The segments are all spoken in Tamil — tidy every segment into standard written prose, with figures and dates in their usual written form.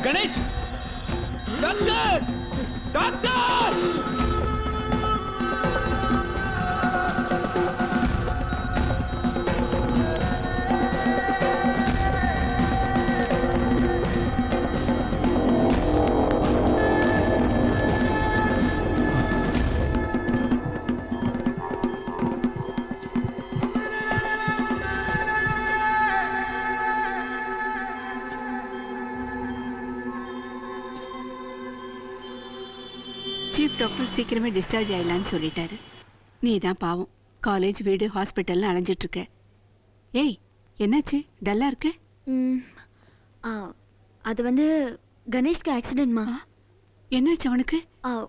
Ganesh doctor doctor chief doctor சீக்கிரமே டிஸ்சார்ஜ் ஆயிடலான்னு சொல்லிட்டாரு. நீ தான் பாவம் காலேஜ் வீடு ஹாஸ்பிட்டல்னு அலைஞ்சிட்டு இருக்க. ஏய் என்னாச்சு டல்லா இருக்க? அது வந்து கணேஷ்க்கு ஆக்சிடென்ட்மா. என்னாச்சு அவனுக்கு?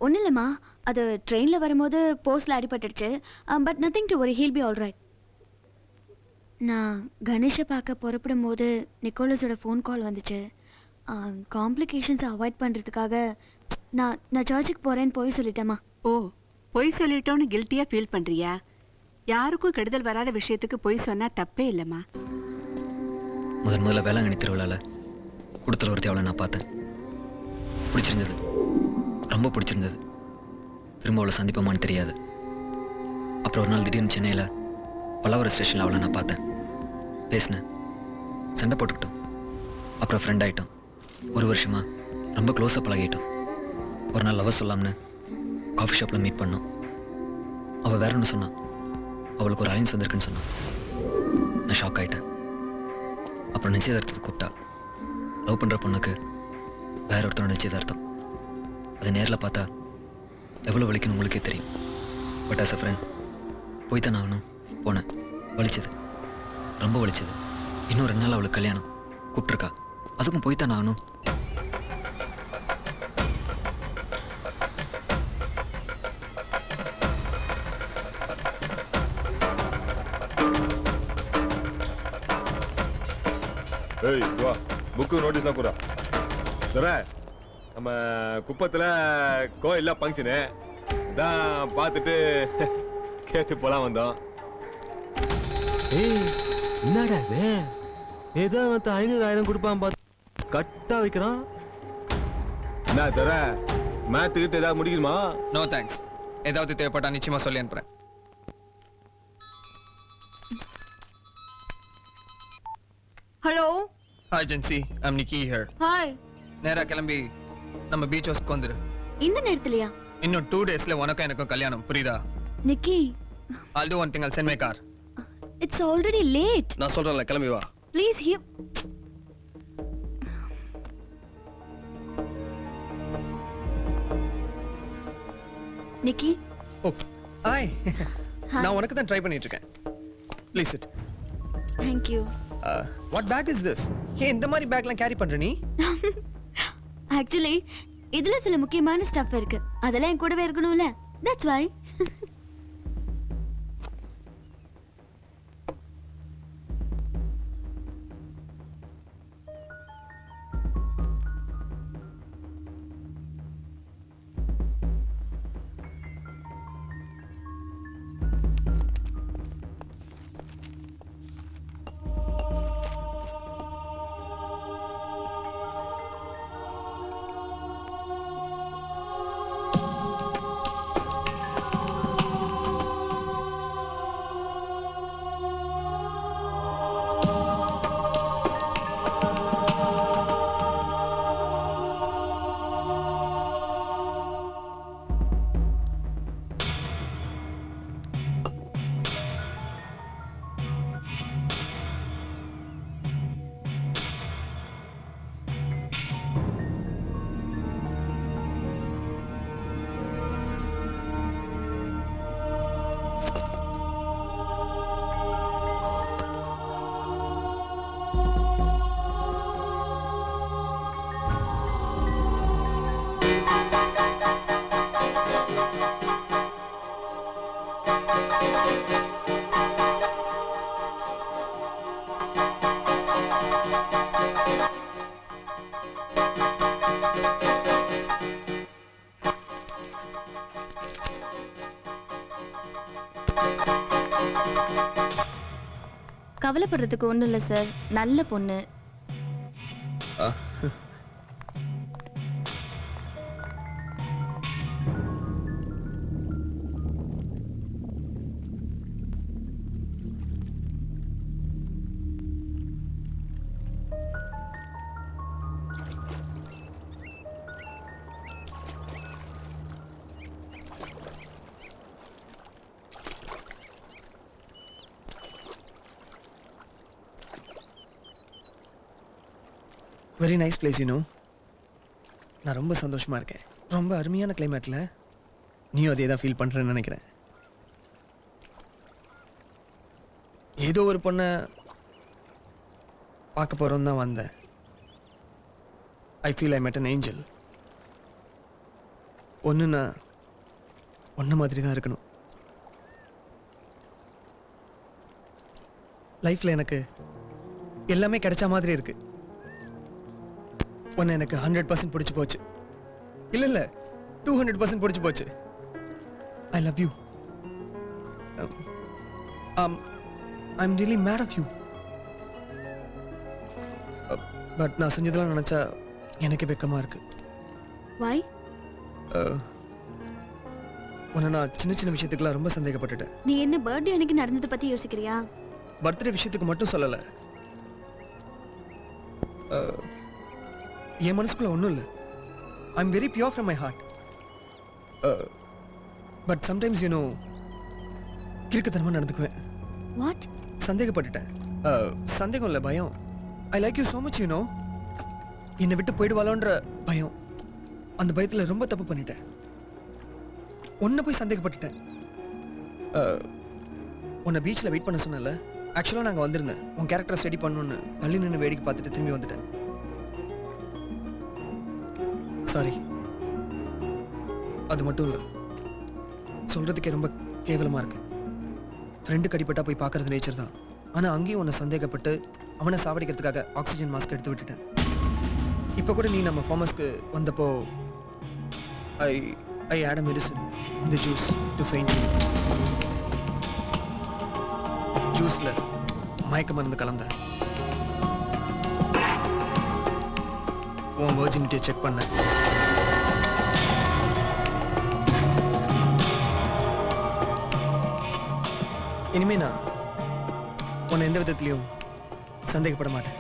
ஒன்றும் இல்லைம்மா, அது ட்ரெயினில் வரும்போது போஸ்டில் அடிபட்டுடுச்சு. But nothing to worry, he'll be all right. நான் கணேஷை பார்க்க புறப்படும் போது நிக்கோலஸோட ஃபோன் கால் வந்துச்சு. காம்ப்ளிகேஷன்ஸை அவாய்ட் பண்ணுறதுக்காக நான் சர்ச்சுக்கு போகிறேன்னு போய் சொல்லிட்டேம்மா. ஓ, பொய் சொல்லிட்டோன்னு கில்ட்டியாக ஃபீல் பண்ணுறியா? யாருக்கும் கெடுதல் வராத விஷயத்துக்கு பொய் சொன்னால் தப்பே இல்லைம்மா. முதல்ல வேளாங்கண்ணி திருவிழாவில் கூட்டத்தில் ஒருத்தி அவளை நான் பார்த்தேன். பிடிச்சிருந்தது, ரொம்ப பிடிச்சிருந்தது. திரும்ப அவளை சந்திப்போமான்னு தெரியாது. அப்புறம் ஒரு நாள் திடீர்னு சென்னையில் பல்லவர ஸ்டேஷனில் அவளை நான் பார்த்தேன். பேசினேன், சண்டை போட்டுக்கிட்டோம். அப்புறம் ஃப்ரெண்ட் ஆகிட்டோம். ஒரு வருஷமாக ரொம்ப க்ளோஸாக பழகிட்டோம். ஒரு நாள் லவ் சொல்லாம்னு காஃபி ஷாப்பில் மீட் பண்ணோம். அவள் வேற ஒன்று சொன்னான், அவளுக்கு ஒரு அலைன்ஸ் வந்திருக்குன்னு சொன்னான். நான் ஷாக் ஆகிட்டேன். அப்புறம் நிச்சயதார்த்தத்துக்கு கூப்பிட்டா. லவ் பண்ணுற பொண்ணுக்கு வேற ஒருத்தரோட நிச்சயதார்த்தம். அதை நேரில் பார்த்தா எவ்வளோ வலிக்குன்னு உங்களுக்கே தெரியும். பட் ஆஸ் அ ஃப்ரெண்ட் போய் தான் ஆகணும். போனேன், வலிச்சது, ரொம்ப வலிச்சது. இன்னும் 2 நாள் அவளுக்கு கல்யாணம், கூப்பிட்ருக்கா. அதுக்கும் போய் தான் ஆகணும். ஏய் வா, புக்கு நோட்டீஸ்லாம் கூடா. சார், நம்ம குப்பத்தில் கோயிலில் ஃபங்க்ஷனு தான் பார்த்துட்டு கேட்டு போலாம் வந்தோம். ஏய் என்னடா இது? ஏதோ வந்து 500,000 கொடுப்பான் பார்த்து கட்டா வைக்கிறான். என்ன தர மேத்துக்கிட்டு ஏதாவது முடிக்கணுமா? No thanks. ஏதாவது தேவைப்பட்டா நிச்சயமா சொல்லி அனுப்புறேன். Hello. Hi Jency, I'm Nikki here. Hi. நேரா கிளம்பி நம்ம பீச் ஹவுஸ்க்கு வந்துரு. இந்த நேரத்துலயா? இன்னும் 2 டேஸ்ல உனக்கும் எனக்கும் கல்யாணம், புரியுதா? நிக்கி, I'll do one thing, I'll send my car. it's already late. நான் சொல்றேன்ல, கிளம்பி வா. Please here. Nikki. Oh hi. நான் உனக்கு தான் ட்ரை பண்ணிட்டு இருக்கேன். Please sit. Thank you. What bag is this? ஏன் இந்த மாதிரி பேக்லாம் கேரி பண்ற நீ? Actually, இதுல சில முக்கியமான ஸ்டஃப் இருக்கு. அதெல்லாம் என் கூடவே இருக்கணும்ல. That's why. கவலைப்படுறதுக்கு ஒண்ணும் இல்ல சார். நல்ல பொண்ணு. Very nice place you know. நான் ரொம்ப சந்தோஷமாக இருக்கேன். ரொம்ப அருமையான கிளைமேட்டில் நீயும் அதே தான் ஃபீல் பண்ணுறேன்னு நினைக்கிறேன். ஏதோ ஒரு பொண்ணை பார்க்க போகிறோம் தான் வந்தேன். ஐ ஃபீல் ஐ மெட் அன் ஏஞ்சல். ஒன்றுன்னா ஒன்றை மாதிரி தான் இருக்கணும். லைஃப்பில் எனக்கு எல்லாமே கிடைச்ச மாதிரி இருக்கு. ஒன்று எனக்கு 100% பிடிச்சி போச்சு. இல்லை 200% பிடிச்சி போச்சு. I love you. I am really mad of you. But நான் செஞ்சதெல்லாம் நினச்சா எனக்கு வெக்கமாக இருக்கு. Why? உன்னை நான் சின்ன சின்ன விஷயத்துக்குலாம் ரொம்ப சந்தேகப்பட்டுட்டேன். நீ என்ன பர்த்டே அன்னைக்கு நடந்ததை பத்தி யோசிக்கிறியா? பர்த்டே விஷயத்துக்கு மட்டும் சொல்லலை. என் மனசுக்குள்ள ஒன்றும் இல்லை. I am very pure from my heart. But sometimes you know கிறுக்குத்தனமாக நடந்துக்குவேன். வாட்? சந்தேகப்பட்டுட்டேன். சந்தேகம் இல்லை, பயம். I like you so much you know. என்னை விட்டு போயிடுவாளோன்ற பயம். அந்த பயத்தில் ரொம்ப தப்பு பண்ணிட்டேன். உன்னை போய் சந்தேகப்பட்டுட்டேன். உன்னை பீச்சில் வெயிட் பண்ண சொன்னல. ஆக்சுவலாக நாங்கள் வந்திருந்தேன் உன் கேரக்டரை ஸ்டடி பண்ணணுன்னு. தள்ளி நின்று வேடிக்கை பார்த்துட்டு திரும்பி வந்துட்டேன். சாரி. அது மட்டும் இல்லை, சொல்கிறதுக்கே ரொம்ப கேவலமாக இருக்கு. ஃப்ரெண்டு கடிப்பட்டா போய் பார்க்கறது நேச்சர் தான். ஆனால் அங்கேயும் உன்னை சந்தேகப்பட்டு அவனை சாவடிக்கிறதுக்காக ஆக்சிஜன் மாஸ்க் எடுத்து விட்டுட்டேன். இப்போ கூட நீ நம்ம ஃபார்மஸ்க்கு வந்தப்போ I add a medicine in the juice to faint you. ஜூஸில் மயக்க மருந்து கலந்தேன். உன் வர்ஜினிட்டியை செக் பண்ணேன். இனிமே நான் உன்னை எந்த விதத்துலையும் சந்தேகப்பட மாட்டேன்.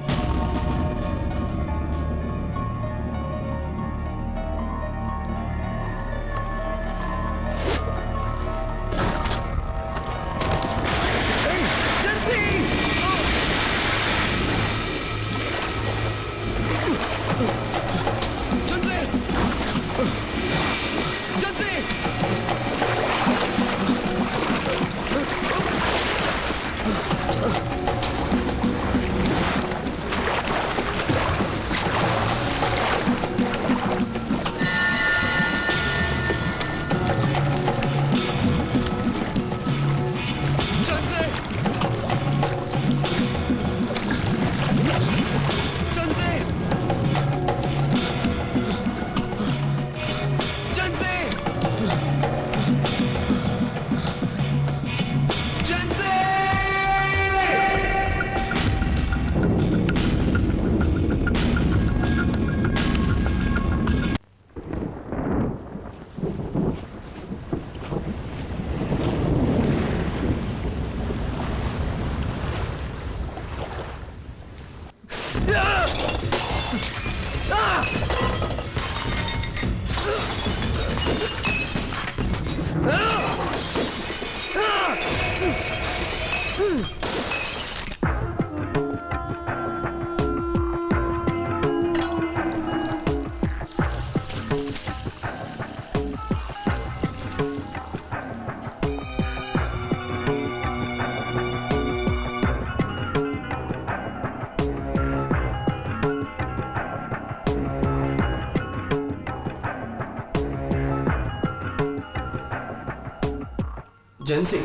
ஜென்சி,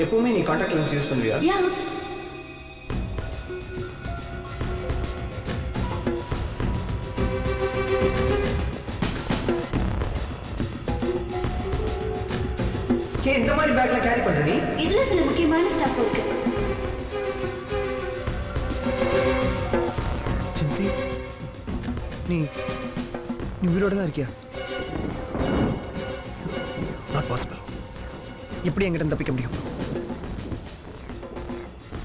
எப்பவுமே நீ காண்டாக்ட் லென்ஸ் யூஸ் பண்ணுவியா? யா. இந்த மாதிரி பேக்ல கேரி பண்ற நீ? இதுல சில முக்கியமான ஸ்டஃப் இருக்கு. ஜென்சி, நீ உயிரோட தான் இருக்கியா? Not possible. எப்படி என்கிட்ட தப்பிக்க முடியும்?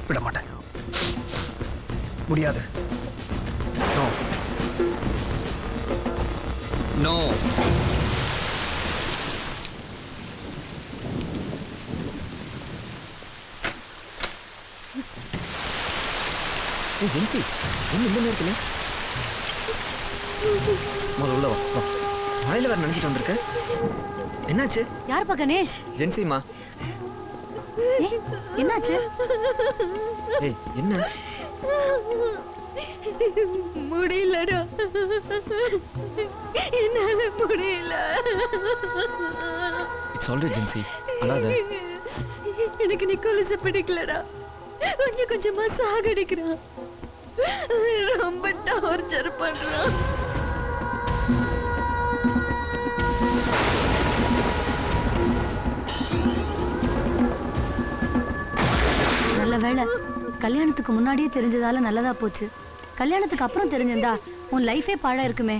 விட மாட்டேன். முடியாது. No no. ஜென்சி, ஒன்று இந்த நேரத்தில் முதல்ல உள்ள வா வா வாயில வேற நினைச்சிட்டு வந்திருக்க என்னாச்சு யாருப்பா கணேஷ்? ஜென்சிமா ஏய், என்னாச்சு? ஏய் என்ன முடியலடா, என்னால முடியல. இட்ஸ் ஆல்ரெடி ஜென்சி அழாத எனக்கு நிக்கோலஸ பிடிக்கலடா. கொஞ்சம் கொஞ்சமா சாகடிக்கிறான், ரொம்ப டார்ச்சர் பண்றான். நல்ல வேளை கல்யாணத்துக்கு முன்னாடியே தெரிஞ்சதால நல்லதா போச்சு. கல்யாணத்துக்கு அப்புறம் தெரிஞ்சிருந்தா உன் லைஃபே பாழா இருக்குமே.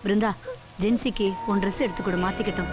பிருந்தா, ஜென்சிக்கு உன் ட்ரெஸ் எடுத்து கூட மாத்திக்கிட்டோம்.